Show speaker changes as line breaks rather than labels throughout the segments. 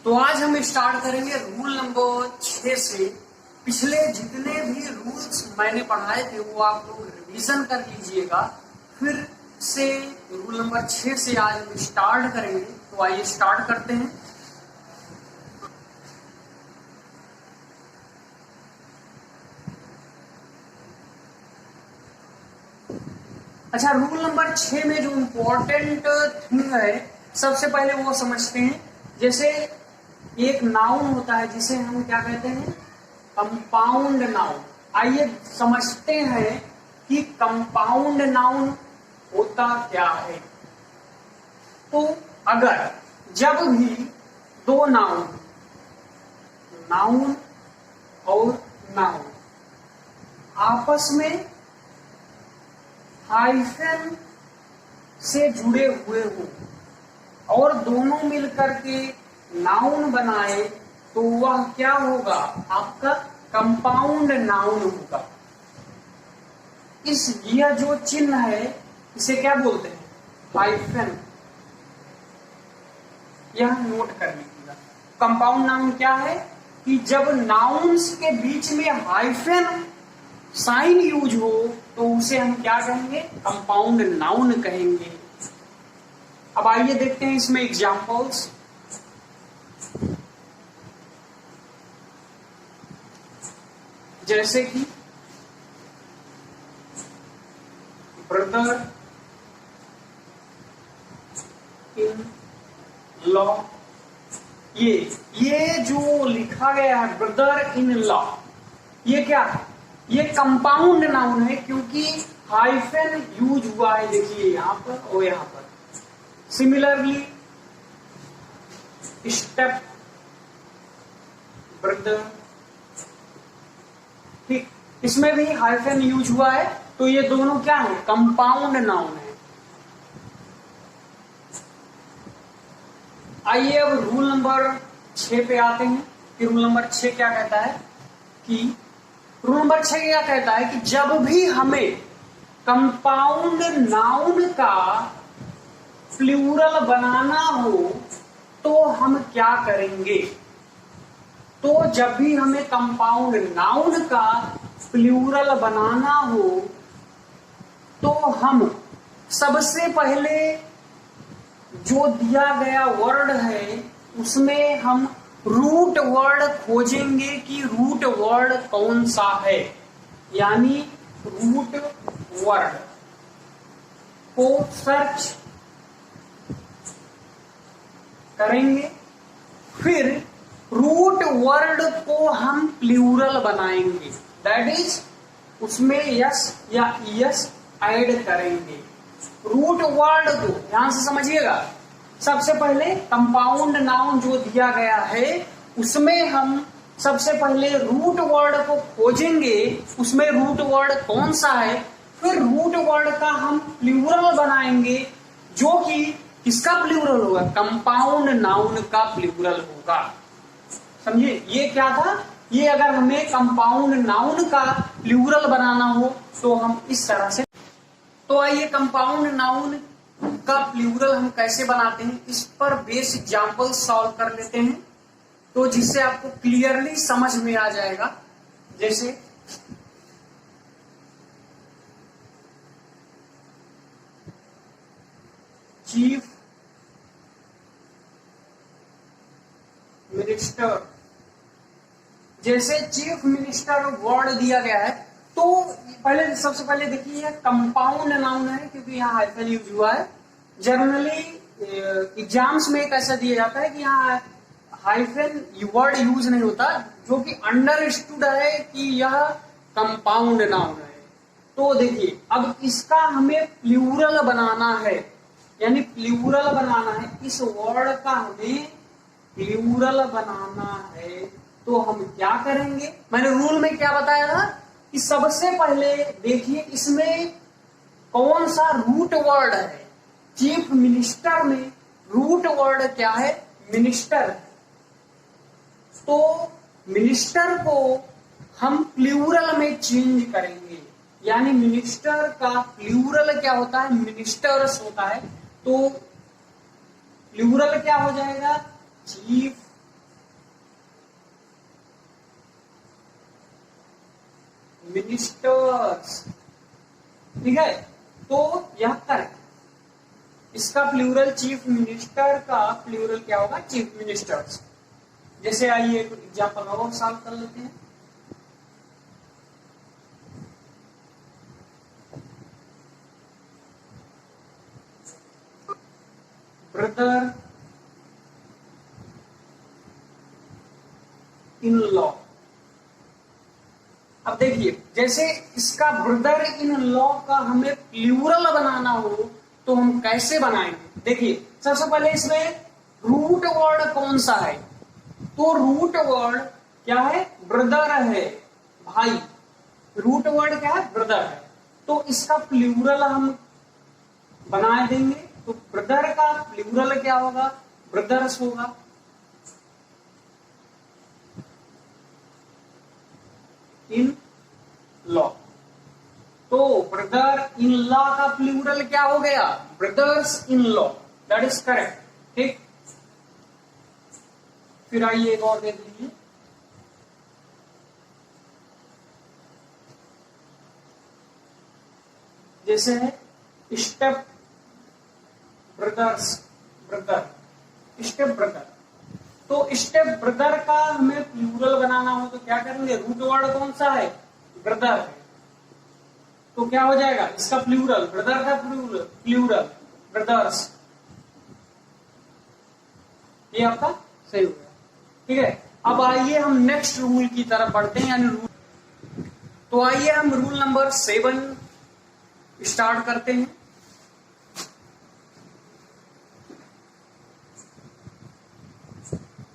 तो आज हम स्टार्ट करेंगे रूल नंबर 6 से। पिछले जितने भी रूल्स मैंने पढ़ाए थे वो आप लोग रिवीजन कर लीजिएगा। फिर से रूल नंबर 6 से आज हम स्टार्ट करेंगे। तो आइए स्टार्ट करते हैं। अच्छा, रूल नंबर 6 में जो इम्पोर्टेंट थिंग है सबसे पहले वो समझते हैं। जैसे एक नाउन होता है जिसे हम क्या कहते हैं, कंपाउंड नाउन। आइए समझते हैं कि कंपाउंड नाउन होता क्या है। तो अगर जब भी दो नाउन और नाउन आपस में हाइफन से जुड़े हुए हो और दोनों मिलकर के नाउन बनाए तो वह क्या होगा, आपका कंपाउंड नाउन होगा। यह जो चिन्ह है इसे क्या बोलते हैं, हाइफन। यह नोट कर लीजिएगा। कंपाउंड नाउन क्या है कि जब नाउन्स के बीच में हाइफन साइन यूज हो तो उसे हम क्या कहेंगे, कंपाउंड नाउन कहेंगे। अब आइए देखते हैं इसमें एग्जांपल्स। जैसे कि ब्रदर इन लॉ। ये जो लिखा गया है ब्रदर इन लॉ, ये क्या है, ये कंपाउंड नाउन है क्योंकि हाइफन यूज हुआ है। देखिए यहां पर और यहां पर। सिमिलरली स्टेप ब्रदर, ठीक, इसमें भी हाइफन यूज हुआ है। तो ये दोनों क्या है, कंपाउंड नाउन है। आइए अब रूल नंबर 6 पे आते हैं कि रूल नंबर 6 क्या कहता है कि रूल नंबर 6 क्या कहता है कि जब भी हमें कंपाउंड नाउन का प्लूरल बनाना हो तो हम क्या करेंगे। तो जब भी हमें कंपाउंड नाउन का प्लूरल बनाना हो तो हम सबसे पहले जो दिया गया वर्ड है उसमें हम रूट वर्ड खोजेंगे कि रूट वर्ड कौन सा है, यानी रूट वर्ड को सर्च करेंगे। फिर रूट वर्ड को हम प्लूरल बनाएंगे, दैट इज उसमें यस या यस ऐड करेंगे। रूट वर्ड को ध्यान से समझिएगा। सबसे पहले कंपाउंड नाउन जो दिया गया है उसमें हम सबसे पहले रूट वर्ड को खोजेंगे, उसमें रूट वर्ड कौन सा है। फिर रूट वर्ड का हम प्लूरल बनाएंगे जो कि किसका प्लूरल होगा, कंपाउंड नाउन का प्लूरल होगा। समझिए ये क्या था, ये अगर हमें कंपाउंड नाउन का प्लूरल बनाना हो तो हम इस तरह से। तो आइए कंपाउंड नाउन का प्लूरल हम कैसे बनाते हैं इस पर बेस एग्जांपल सॉल्व कर लेते हैं, तो जिससे आपको क्लियरली समझ में आ जाएगा। जैसे चीफ मिनिस्टर, जैसे चीफ मिनिस्टर वर्ड दिया गया है तो पहले सबसे पहले देखिए कंपाउंड नाउन है क्योंकि यहाँ हाइफन यूज हुआ है। जनरली एग्जाम्स में कैसा दिया जाता है कि यहाँ हाइफन वर्ड यूज नहीं होता, जो कि अंडरस्टूड है कि यह कंपाउंड नाउन है। तो देखिए अब इसका हमें प्लूरल बनाना है, यानी प्लूरल बनाना है, इस वर्ड का हमें प्लूरल बनाना है। तो हम क्या करेंगे, मैंने रूल में क्या बताया था कि सबसे पहले देखिए इसमें कौन सा रूट वर्ड है। चीफ मिनिस्टर में रूट वर्ड क्या है, मिनिस्टर। तो मिनिस्टर को हम प्लूरल में चेंज करेंगे, यानी मिनिस्टर का प्लूरल क्या होता है, मिनिस्टर्स होता है। तो प्लूरल क्या हो जाएगा, चीफ मिनिस्टर्स। ठीक है, तो यह करेक्ट। इसका प्लूरल चीफ मिनिस्टर का प्लूरल क्या होगा? Chief ministers. जैसे आइए एक एग्जांपल और सॉल्व कर लेते हैं। Brother in law. अब देखिए, जैसे इसका ब्रदर इन लॉ का हमें प्लूरल बनाना हो तो हम कैसे बनाएंगे? देखिए, सबसे पहले इसमें रूट वर्ड कौन सा है? तो रूट वर्ड क्या है? ब्रदर है, भाई। रूट वर्ड क्या है? ब्रदर है। तो इसका प्लूरल हम बना देंगे। तो ब्रदर का प्लूरल क्या होगा? ब्रदर्स होगा। In law. तो ब्रदर इन लॉ का प्लूरल क्या हो गया? Brothers in law. That is correct. ठीक, फिर आइए एक और देख लीजिए। जैसे है step brothers, brother, step brother. तो स्टेप ब्रदर का हमें प्लूरल बनाना हो तो क्या करेंगे? रूट वर्ड कौन सा है? ब्रदर है। तो क्या हो जाएगा? इसका प्लूरल, ब्रदर का प्लूरल ब्रदर्स। ये आपका सही हो गया। ठीक है, अब आइए हम नेक्स्ट रूल की तरफ बढ़ते हैं, यानी रूल। तो आइए हम रूल नंबर 7 स्टार्ट करते हैं।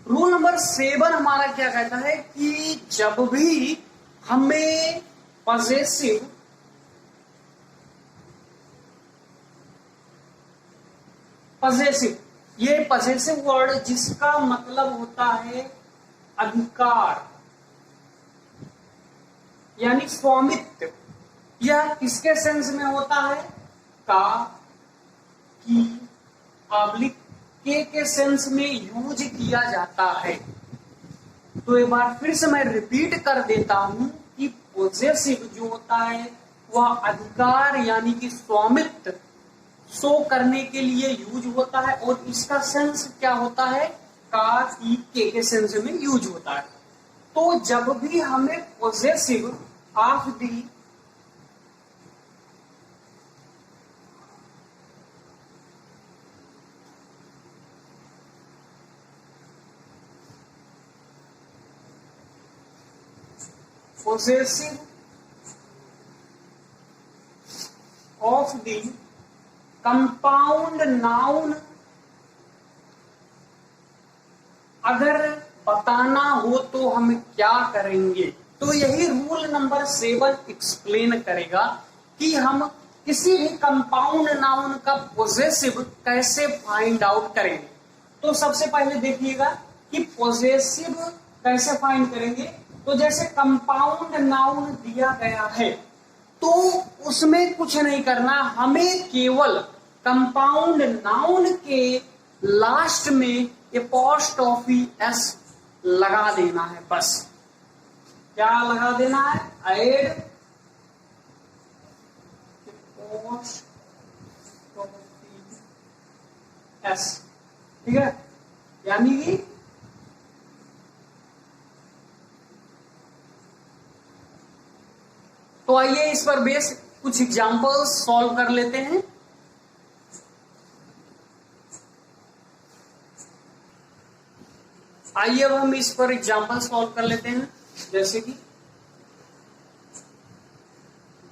रूल नंबर 7 हमारा क्या कहता है कि जब भी हमें पॉजेसिव ये पॉजेसिव वर्ड जिसका मतलब होता है अधिकार यानी स्वामित्व, यह किसके सेंस में होता है? का, की, पब्लिक के सेंस में यूज किया जाता है। तो एक बार फिर से मैं रिपीट कर देता हूं कि पोजेसिव जो होता है वह अधिकार यानी कि स्वामित्व शो करने के लिए यूज होता है, और इसका सेंस क्या होता है? का, की, के सेंस में यूज होता है। तो जब भी हमें possessive of the possessive of the compound noun अगर बताना हो तो हम क्या करेंगे? तो यही रूल नंबर 7 एक्सप्लेन करेगा कि हम किसी भी कंपाउंड नाउन का पोजेसिव कैसे फाइंड आउट करेंगे। तो सबसे पहले देखिएगा कि पोजेसिव कैसे फाइंड करेंगे। तो जैसे कंपाउंड नाउन दिया गया है तो उसमें कुछ नहीं करना, हमें केवल कंपाउंड नाउन के लास्ट में एपॉस्ट्रोफी एस लगा देना है। बस क्या लगा देना है? Add apostrophe s. ठीक है, यानी कि तो आइए इस पर बेस कुछ एग्जांपल्स सॉल्व कर लेते हैं। आइए अब हम इस पर एग्जांपल सॉल्व कर लेते हैं। जैसे कि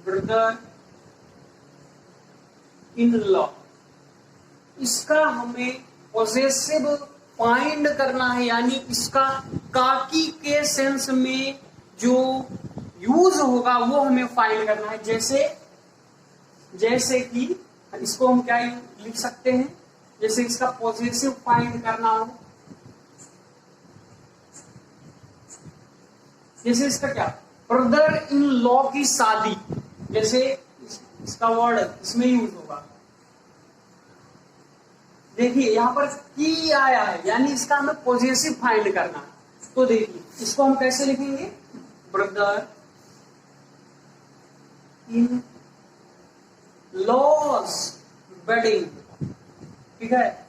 ब्रदर इन लॉ, इसका हमें पॉजेसिव फाइंड करना है, यानी इसका काकी के सेंस में जो यूज होगा वो हमें फाइंड करना है। जैसे कि इसको हम क्या लिख सकते हैं? जैसे इसका पॉजेसिव फाइंड करना हो, जैसे इसका क्या, ब्रदर इन लॉ की शादी, जैसे इसका वर्ड इसमें यूज होगा। देखिए यहां पर की आया है, यानी इसका हमें पॉजेसिव फाइंड करना है। तो देखिए इसको हम कैसे लिखेंगे? ब्रदर इन लॉस बेडिंग, ठीक है।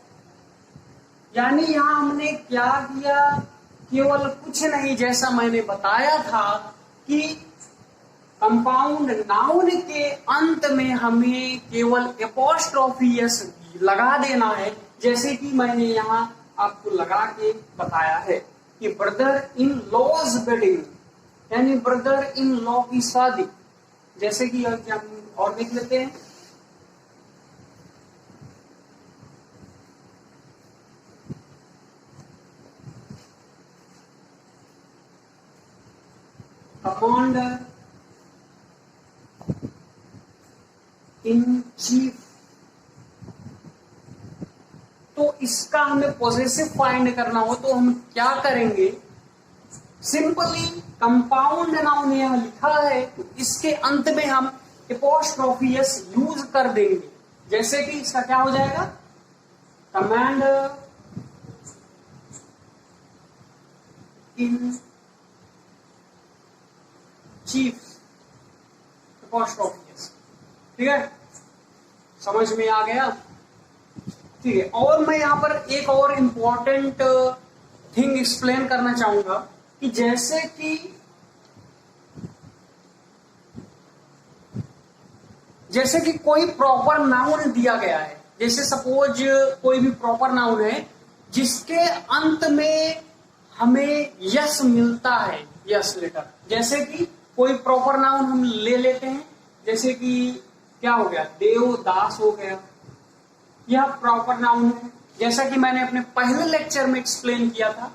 यानी यहां हमने क्या किया, केवल कुछ नहीं, जैसा मैंने बताया था कि कंपाउंड नाउन के अंत में हमें केवल एपोस्ट्रोफी एस लगा देना है, जैसे कि मैंने यहां आपको लगा के बताया है कि ब्रदर इन लॉज वेडिंग, यानी ब्रदर इन लॉ की शादी। जैसे कि और देख लेते हैं, कमांडर इन चीफ, तो इसका हमें पॉजेसिव फाइंड करना हो तो हम क्या करेंगे, सिंपली कंपाउंड नाउन यहां लिखा है तो इसके अंत में हम एपोस्ट्रोफी एस यूज कर देंगे। जैसे कि इसका क्या हो जाएगा, commander in chief apostrophe S, ठीक है, समझ में आ गया। ठीक है, और मैं यहां पर एक और इंपॉर्टेंट थिंग एक्सप्लेन करना चाहूंगा कि जैसे कि कोई प्रॉपर नाउन दिया गया है, जैसे सपोज कोई भी प्रॉपर नाउन है जिसके अंत में हमें यस मिलता है, यस लेटर, जैसे कि कोई प्रॉपर नाउन हम ले लेते हैं, जैसे कि क्या हो गया, देवदास हो गया, यह प्रॉपर नाउन है, जैसा कि मैंने अपने पहले लेक्चर में एक्सप्लेन किया था।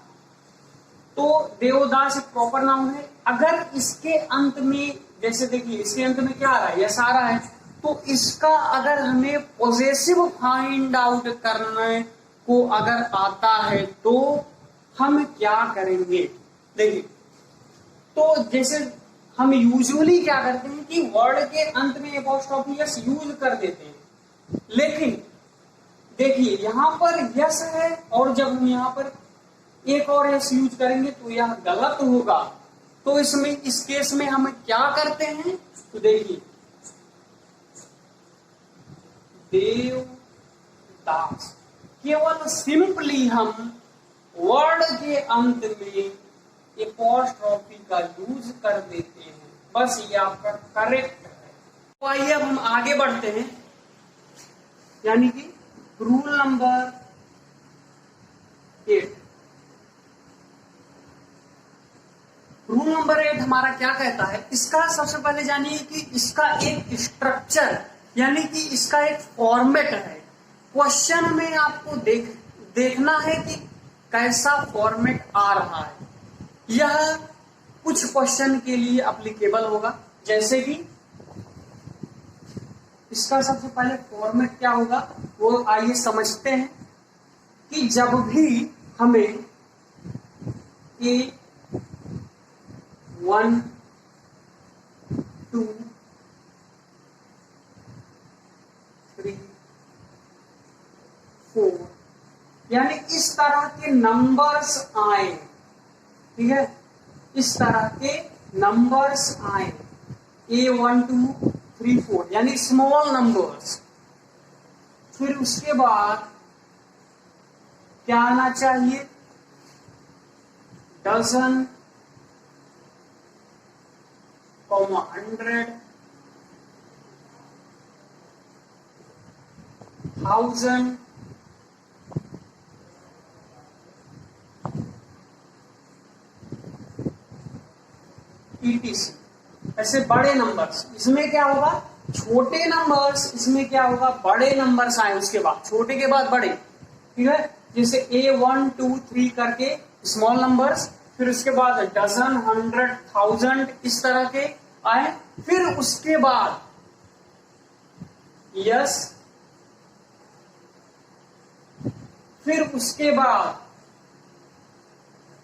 तो देवदास एक प्रॉपर नाउन है। अगर इसके अंत में, जैसे देखिए इसके अंत में क्या आ रहा है, यस आ रहा है, तो इसका अगर हमें पॉजेसिव फाइंड आउट करने को अगर आता है तो हम क्या करेंगे, देखिए, तो जैसे हम यूजुअली क्या करते हैं कि वर्ड के अंत में एपोस्ट्रोफी यस यूज कर देते हैं, लेकिन देखिए यहां पर यस है और जब हम यहां पर एक और यस यूज करेंगे तो यह गलत होगा। तो इसमें इस केस में हम क्या करते हैं, तो देखिए देवदास, केवल सिंपली हम वर्ड के अंत में एपोस्ट्रोफी का यूज कर देते हैं, बस ये आपका करेक्ट है। तो आइए अब हम आगे बढ़ते हैं, यानी कि रूल नंबर 8। रूल नंबर 8 हमारा क्या कहता है, इसका सबसे पहले जानिए कि इसका एक स्ट्रक्चर यानी कि इसका एक फॉर्मेट है। क्वेश्चन में आपको देखना है कि कैसा फॉर्मेट आ रहा है। यह कुछ क्वेश्चन के लिए एप्लीकेबल होगा, जैसे कि इसका सबसे पहले फॉर्मेट क्या होगा वो आइए समझते हैं कि जब भी हमें A1 2 3 4 यानी इस तरह के नंबर्स आए, ठीक है, इस तरह के नंबर्स आए A1 2 3 4 यानी स्मॉल नंबर्स, फिर उसके बाद क्या आना चाहिए, डजन, 100, 1000, ETC। ऐसे बड़े नंबर्स, इसमें क्या होगा, छोटे नंबर्स, इसमें क्या होगा, बड़े नंबर्स आए, उसके बाद छोटे के बाद बड़े, ठीक है, जैसे A1 2 3 करके स्मॉल नंबर्स, फिर उसके बाद डजन, 100, 1000 इस तरह के आए, फिर उसके बाद यस, फिर उसके बाद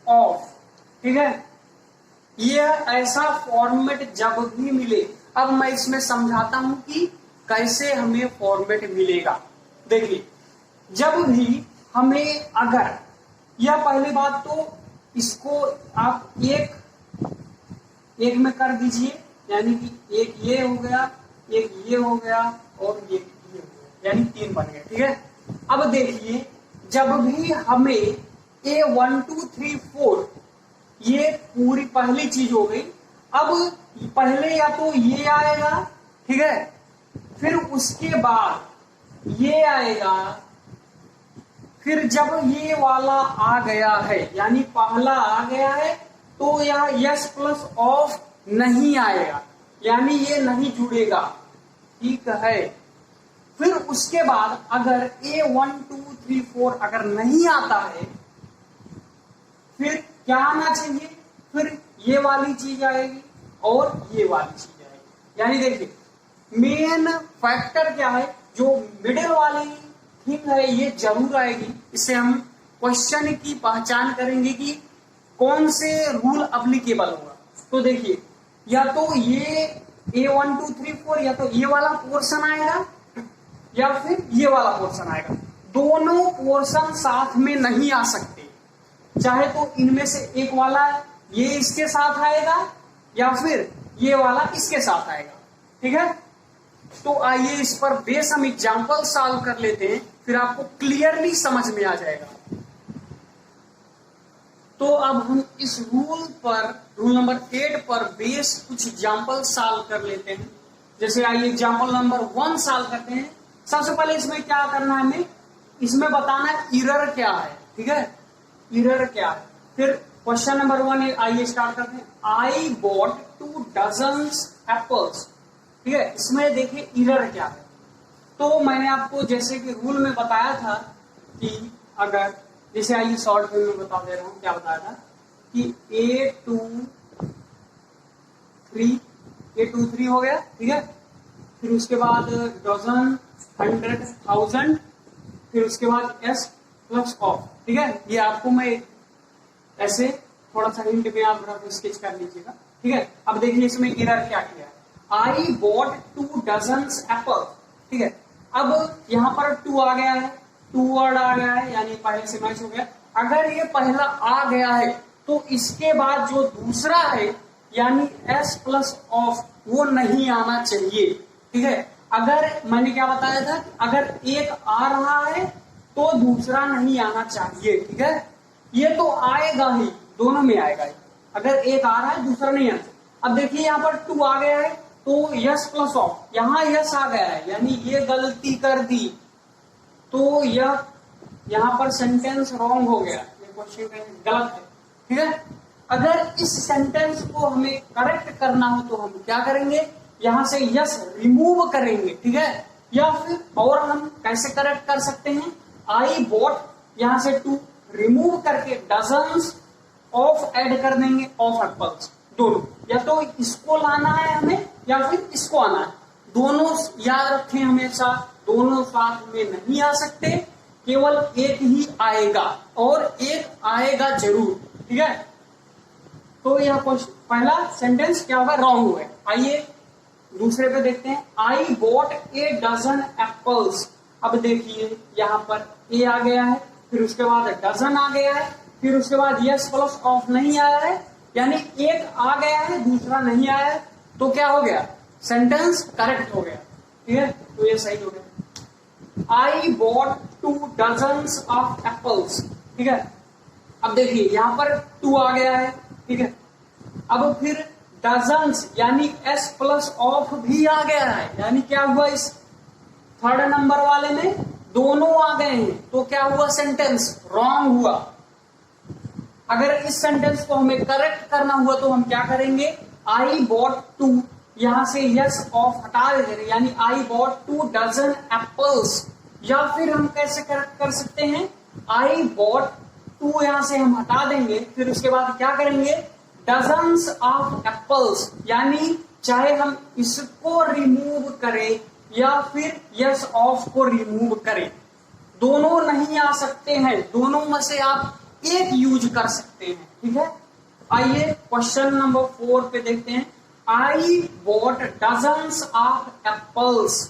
ऑफ, ठीक है। यह ऐसा फॉर्मेट जब भी मिले, अब मैं इसमें समझाता हूं कि कैसे हमें फॉर्मेट मिलेगा। देखिए जब भी हमें, अगर यह पहली बात तो इसको आप एक में कर दीजिए, यानी कि एक ये हो गया, एक ये हो गया और ये हो गया, यानी 3 बन गए। ठीक है, अब देखिए जब भी हमें A1 2 3 4 ये पूरी पहली चीज हो गई। अब पहले या तो ये आएगा, ठीक है, फिर उसके बाद ये आएगा, फिर जब ये वाला आ गया है यानी पहला आ गया है तो यह यस प्लस ऑफ नहीं आएगा, यानी ये नहीं जुड़ेगा। ठीक है, फिर उसके बाद अगर A1 2 3 4 अगर नहीं आता है, फिर क्या आना चाहिए, फिर ये वाली चीज आएगी और ये वाली चीज आएगी। यानी देखिए मेन फैक्टर क्या है, जो मिडिल वाली थिंग है ये जरूर आएगी। इससे हम क्वेश्चन की पहचान करेंगे कि कौन से रूल अप्लीकेबल होगा। तो देखिए या तो ये A1 2 3 4 या तो ये वाला पोर्शन आएगा या फिर ये वाला पोर्शन आएगा। दोनों पोर्शन साथ में नहीं आ सकते, चाहे तो इनमें से एक वाला ये इसके साथ आएगा या फिर ये वाला इसके साथ आएगा। ठीक है, तो आइए इस पर बेस हम एग्जांपल सॉल्व कर लेते हैं, फिर आपको क्लियरली समझ में आ जाएगा। तो अब हम इस रूल नंबर 8 पर बेस कुछ एग्जांपल सॉल्व कर लेते हैं। जैसे आइए एग्जांपल नंबर 1 सॉल्व करते हैं। सबसे पहले इसमें क्या करना है, हमें इसमें बताना एरर क्या है। ठीक है, एरर क्या है। फिर क्वेश्चन नंबर 1 आइए स्टार्ट करते हैं। I bot 2 dozens apples. ठीक है, इसमें देखिए एरर क्या है। तो मैंने आपको जैसे कि रूल में बताया था कि अगर जैसे आइए शॉर्ट में बता दे रहा हूं, क्या बताया था कि A2 3 हो गया। ठीक है, फिर उसके बाद डजन 100,000, फिर उसके बाद S प्लस ऑफ। ठीक है, ये आपको मैं ऐसे थोड़ा सा हिंट में आप स्केच कर लीजिएगा। ठीक है, अब देखिए इसमें एरर क्या किया है। I bought 2 dozens Apple. ठीक है, अब यहां पर 2 आ गया है, 2 वर्ड आ गया है, यानी पहले से मैच हो गया। अगर ये पहला आ गया है तो इसके बाद जो दूसरा है यानी S प्लस ऑफ वो नहीं आना चाहिए। ठीक है, अगर मैंने क्या बताया था कि अगर एक आ रहा है तो दूसरा नहीं आना चाहिए। ठीक है, ये तो आएगा ही, दोनों में आएगा ही। अगर एक आ रहा है दूसरा नहीं आना चाहिए। अब देखिए यहाँ पर 2 आ गया है तो यस प्लस ऑफ, यहां यस आ गया है यानी ये गलती कर दी, तो यह यहां पर सेंटेंस रॉन्ग हो गया, ये क्वेश्चन गलत है। ठीक है, अगर इस सेंटेंस को हमें करेक्ट करना हो तो हम क्या करेंगे, यहां से यस रिमूव करेंगे। ठीक है, या फिर और हम कैसे करेक्ट कर सकते हैं, आई बॉट यहां से 2 रिमूव करके डजन्स ऑफ ऐड कर देंगे, ऑफ एप्पल्स। दोनों, या तो इसको लाना है हमें या फिर इसको आना है। दोनों याद रखें हमेशा, दोनों साथ में नहीं आ सकते, केवल एक ही आएगा और एक आएगा जरूर। ठीक है, तो यह पहला सेंटेंस क्या होगा, रॉन्ग हुआ। आइए दूसरे पे देखते हैं। I bought a dozen apples. अब देखिए यहाँ पर ए आ गया है, फिर उसके बाद डजन आ गया है, फिर उसके बाद यस प्लस ऑफ नहीं आया है, यानी एक आ गया है दूसरा नहीं आया है, तो क्या हो गया, सेंटेंस करेक्ट हो गया। ठीक है, तो ये सही हो गया। I bought 2 dozens of apples. ठीक है, अब देखिए यहां पर 2 आ गया है। ठीक है, अब फिर डजन्स यानी S प्लस ऑफ भी आ गया है, यानी क्या हुआ, इस थर्ड नंबर वाले में दोनों आ गए हैं, तो क्या हुआ, सेंटेंस रॉन्ग हुआ। अगर इस सेंटेंस को हमें करेक्ट करना हुआ तो हम क्या करेंगे, आई बॉट 2 यहां से यस ऑफ हटा देंगे, यानी आई बॉट 2 डजन एप्पल्स। या फिर हम कैसे करेक्ट कर सकते हैं, आई बॉट 2 यहां से हम हटा देंगे, फिर उसके बाद क्या करेंगे, डजन्स ऑफ एप्पल्स, यानी चाहे हम इसको रिमूव करें या फिर यस ऑफ को रिमूव करें, दोनों नहीं आ सकते हैं, दोनों में से आप एक यूज कर सकते हैं। ठीक है, आइए क्वेश्चन नंबर 4 पे देखते हैं। I bot dozens of apples.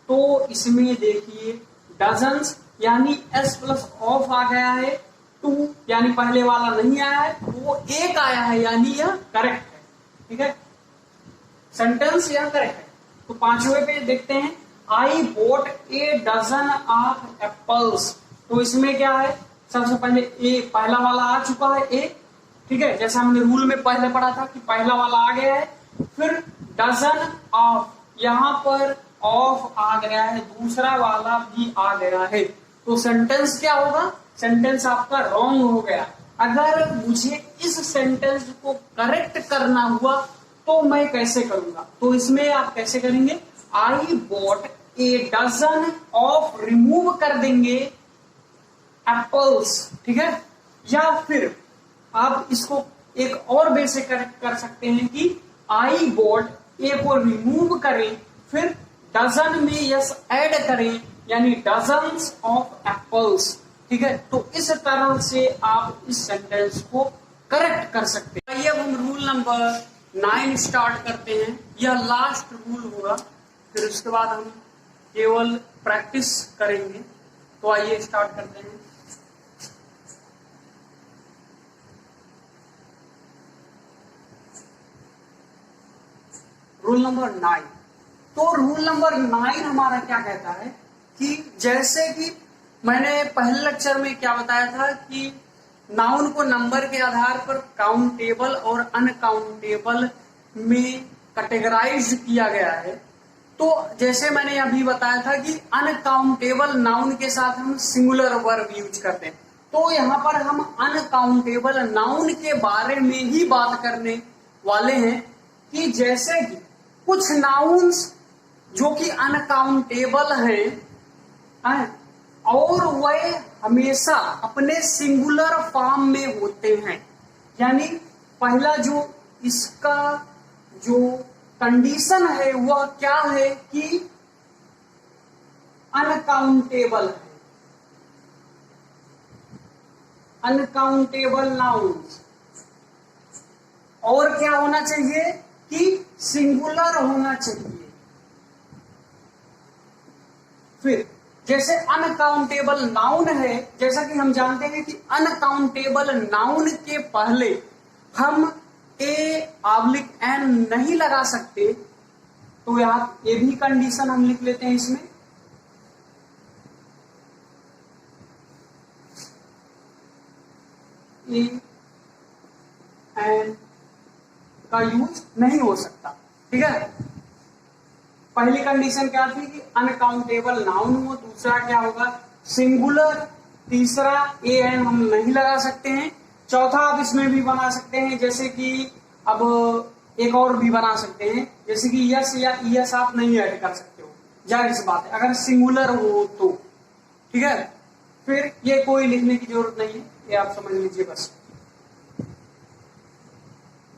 तो इसमें देखिए डजन्स यानी S प्लस ऑफ आ गया है, 2 यानी पहले वाला नहीं आया है, वो एक आया है, यानी यह करेक्ट है। ठीक है, सेंटेंस या करेक्ट है। तो 5वें पे देखते हैं, I bought a dozen of apples. तो इसमें क्या है, सबसे पहले ए पहला वाला आ चुका है ए, ठीक है, जैसा हमने रूल में पहले पढ़ा था कि पहला वाला आ गया है। फिर डजन ऑफ, यहां पर ऑफ आ गया है, दूसरा वाला भी आ गया है। तो सेंटेंस क्या होगा, सेंटेंस आपका रॉन्ग हो गया। अगर मुझे इस सेंटेंस को करेक्ट करना हुआ तो मैं कैसे करूंगा, तो इसमें आप कैसे करेंगे, I bought a dozen of, remove कर देंगे एप्पल्स, ठीक है। या फिर आप इसको एक और वे से करेक्ट कर सकते हैं कि आई बोट ए को रिमूव करें, फिर डजन में यस ऐड करें, यानी डजन्स ऑफ एप्पल्स, ठीक है। तो इस तरह से आप इस सेंटेंस को करेक्ट कर सकते हैं। आइए अब हम रूल नंबर 9 स्टार्ट करते हैं। यह लास्ट रूल होगा, फिर उसके बाद हम केवल प्रैक्टिस करेंगे। तो आइए स्टार्ट करते हैं। Rule number 9। तो रूल नंबर 9 हमारा क्या कहता है कि जैसे कि मैंने पहले लेक्चर में क्या बताया था कि नाउन को नंबर के आधार पर काउंटेबल और अनकाउंटेबल में कैटेगराइज किया गया है। तो जैसे मैंने अभी बताया था कि अनकाउंटेबल नाउन के साथ हम सिंगुलर वर्ब यूज करते हैं। तो यहाँ पर हम अनकाउंटेबल नाउन के बारे में ही बात करने वाले हैं कि जैसे कि कुछ नाउन्स जो कि अनकाउंटेबल हैं और वह हमेशा अपने सिंगुलर फॉर्म में होते हैं। यानी पहला जो इसका जो कंडीशन है वह क्या है कि अनकाउंटेबल है, अनकाउंटेबल नाउन्स। और क्या होना चाहिए कि सिंगुलर होना चाहिए। फिर जैसे अनकाउंटेबल नाउन है, जैसा कि हम जानते हैं कि अनकाउंटेबल नाउन के पहले हम ए/एन नहीं लगा सकते। तो यहां ये भी कंडीशन हम लिख लेते हैं इसमें, ए/एन का यूज नहीं हो सकता, ठीक है। पहली कंडीशन क्या थी कि अनकाउंटेबल नाउन हो, दूसरा क्या होगा सिंगुलर, तीसरा ए/एन हम नहीं लगा सकते हैं, चौथा आप इसमें भी बना सकते हैं जैसे कि अब एक और भी बना सकते हैं जैसे कि यस या ईएस आप नहीं ऐड कर सकते हो, जाहिर सी बात है अगर सिंगुलर हो तो, ठीक है। फिर ये कोई लिखने की जरूरत नहीं है, ये आप समझ लीजिए बस।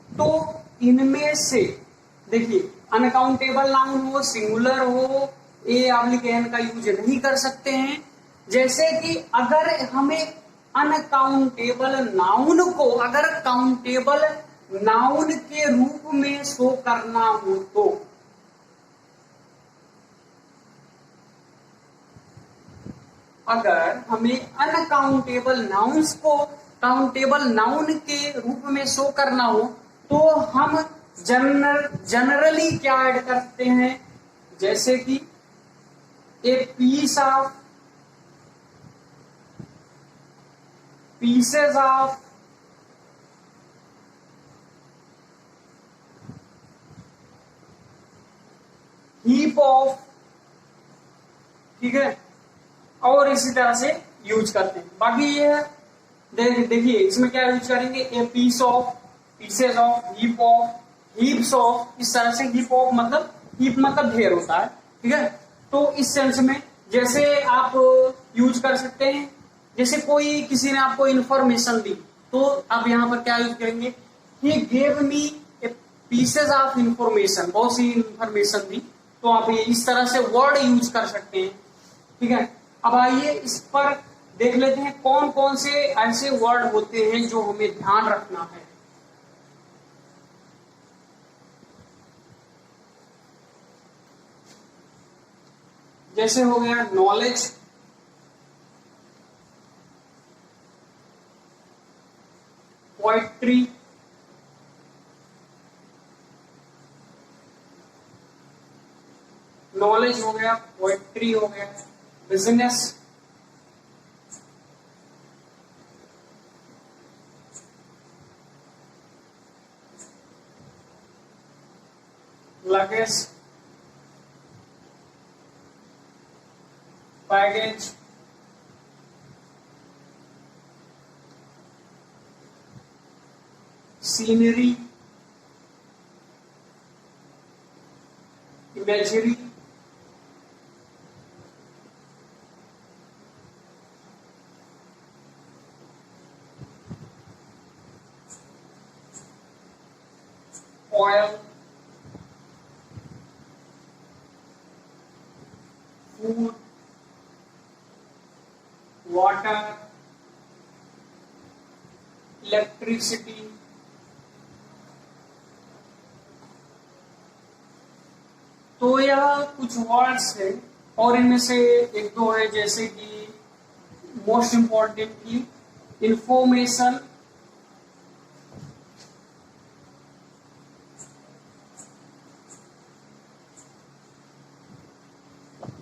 तो इनमें से देखिए अनकाउंटेबल नाउन हो, सिंगुलर हो, ए/एन का यूज नहीं कर सकते हैं। जैसे कि अगर हमें अनकाउंटेबल नाउन को अगर काउंटेबल नाउन के रूप में शो करना हो तो अगर हमें अनकाउंटेबल नाउन्स को काउंटेबल नाउन के रूप में शो करना हो तो हम जनरली क्या ऐड करते हैं, जैसे कि a piece of, pieces of, heap of, ठीक है, और इसी तरह से यूज करते हैं। बाकी ये देखिए इसमें क्या यूज करेंगे, a piece of, pieces of, heap of, heaps of, इस तरह से। हीप ऑफ मतलब हीप मतलब ढेर होता है, ठीक है। तो इस सेंस में जैसे आप यूज कर सकते हैं, जैसे कोई किसी ने आपको इंफॉर्मेशन दी तो आप यहां पर क्या यूज करेंगे, he gave me A pieces of information, बहुत सी इंफॉर्मेशन दी, तो आप ये इस तरह से वर्ड यूज कर सकते हैं, ठीक है। अब आइए इस पर देख लेते हैं कौन कौन से ऐसे वर्ड होते हैं जो हमें ध्यान रखना है। जैसे हो गया नॉलेज, पोएट्री, नॉलेज हो गया, पोएट्री हो गया, business, luggage, baggage, scenery, imagery, oil, food, water, electricity, तो यह कुछ वर्ड्स है और इनमें से एक दो है जैसे कि मोस्ट इंपॉर्टेंट की इंफॉर्मेशन,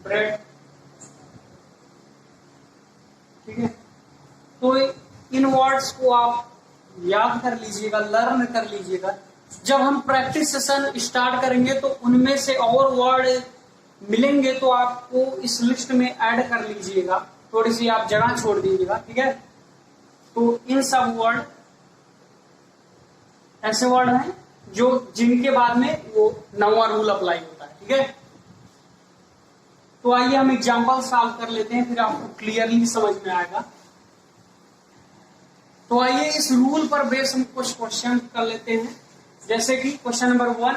ब्रेड, ठीक है। तो इन वर्ड्स को आप याद कर लीजिएगा, लर्न कर लीजिएगा। जब हम प्रैक्टिस सेशन स्टार्ट करेंगे तो उनमें से और वर्ड मिलेंगे तो आपको इस लिस्ट में ऐड कर लीजिएगा, थोड़ी सी आप जगह छोड़ दीजिएगा, ठीक है। तो इन सब वर्ड ऐसे वर्ड हैं जो जिनके बाद में वो 9वां रूल अप्लाई होता है, ठीक है। तो आइए हम एग्जांपल सॉल्व कर लेते हैं, फिर आपको क्लियरली समझ में आएगा। तो आइए इस रूल पर बेस हम कुछ क्वेश्चन कर लेते हैं। जैसे कि question number 1,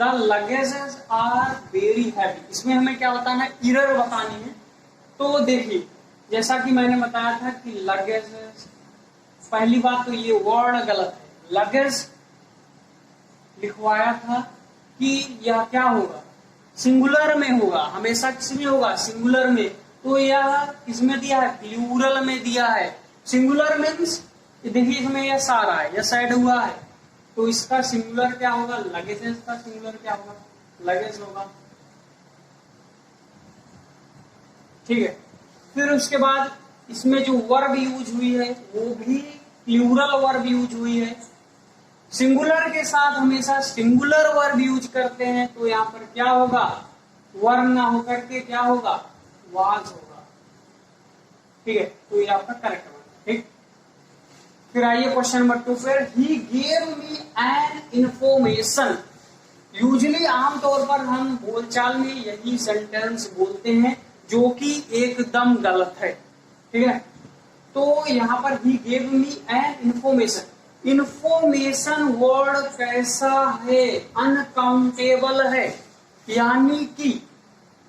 the luggages are very heavy. इसमें हमें क्या बताना है, एरर बतानी है। तो देखिए जैसा कि मैंने बताया था कि लगेजेस, पहली बात तो ये वर्ड गलत है, लगेज लिखवाया था कि यह क्या होगा, सिंगुलर में होगा, हमेशा किसमें होगा, सिंगुलर में। तो यह किसमें दिया है, प्लूरल में दिया है। सिंगुलर मीन्स देखिए इसमें यह सारा है, यह साइड हुआ है, तो इसका सिंगुलर क्या होगा, लगेजेस का सिंगुलर क्या होगा, लगेज होगा, ठीक है। फिर उसके बाद इसमें जो वर्ब यूज हुई है वो भी प्लूरल वर्ब यूज हुई है। सिंगुलर के साथ हमेशा सिंगुलर वर्ब यूज करते हैं, तो यहाँ पर क्या होगा, वर्ब ना होकर के क्या होगा, वाज होगा, ठीक है। तो ये आपका करेक्ट होगा, ठीक। फिर आइए क्वेश्चन नंबर 2 पर, ही gave me an information. Usually आमतौर पर हम बोलचाल में यही सेंटेंस बोलते हैं जो कि एकदम गलत है, ठीक है। तो यहाँ पर ही gave me an information, information word कैसा है, अनकाउंटेबल है, यानी कि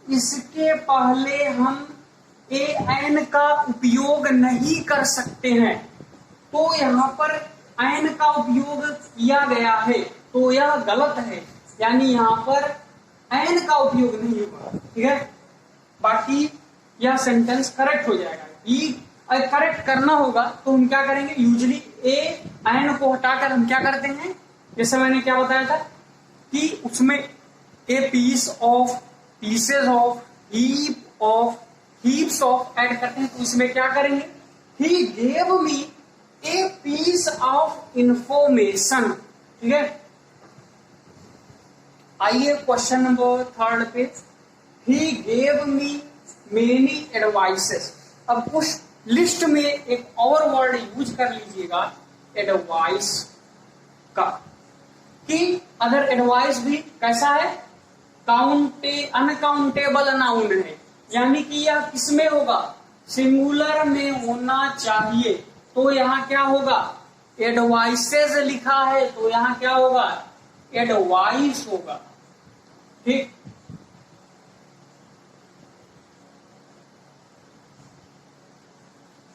इसके पहले हम ए एन का उपयोग नहीं कर सकते हैं। तो यहाँ पर एन का उपयोग किया गया है तो यह गलत है, यानी यहाँ पर एन का उपयोग नहीं होगा, ठीक है। बाकी यह सेंटेंस करेक्ट हो जाएगा। ई करेक्ट करना होगा तो हम क्या करेंगे, यूजली ए एन को हटाकर हम क्या करते हैं, जैसे मैंने क्या बताया था कि उसमें a piece of, pieces of, heap of, heaps of add करते हैं। तो इसमें क्या करेंगे, he gave me a piece of information, ठीक है। आइए क्वेश्चन नंबर 3 पे, he gave me many advices. अब उस लिस्ट में एक और वर्ड यूज कर लीजिएगा एडवाइस का, कि अगर एडवाइस भी कैसा है, अनकाउंटेबल नाउन है, यानी कि यह किसमें होगा, सिंगुलर में होना चाहिए। तो यहाँ क्या होगा, एडवाइसेस लिखा है तो यहाँ क्या होगा, एडवाइस होगा, ठीक।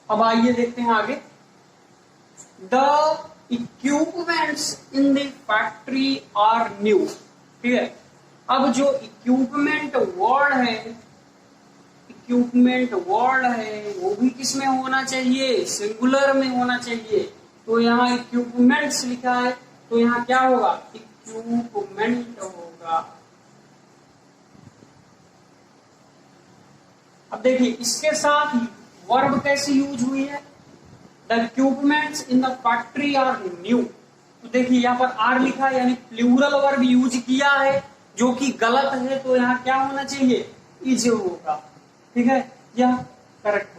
अब आइए देखते हैं आगे, the equipments in the factory are new, ठीक है। अब जो इक्विपमेंट वर्ड है, इक्विपमेंट वर्ड है वो भी किसमें होना चाहिए, सिंगुलर में होना चाहिए। तो यहाँ इक्विपमेंट्स लिखा है तो यहाँ क्या होगा, इक्विपमेंट होगा, अब देखिए इसके साथ वर्ब कैसे यूज हुई है, the equipments in the factory are new. तो देखिए यहाँ पर आर लिखा है यानी प्लूरल वर्ब यूज किया है, जो कि गलत है, तो यहाँ क्या होना चाहिए, इज होगा। ठीक है, यह करेक्ट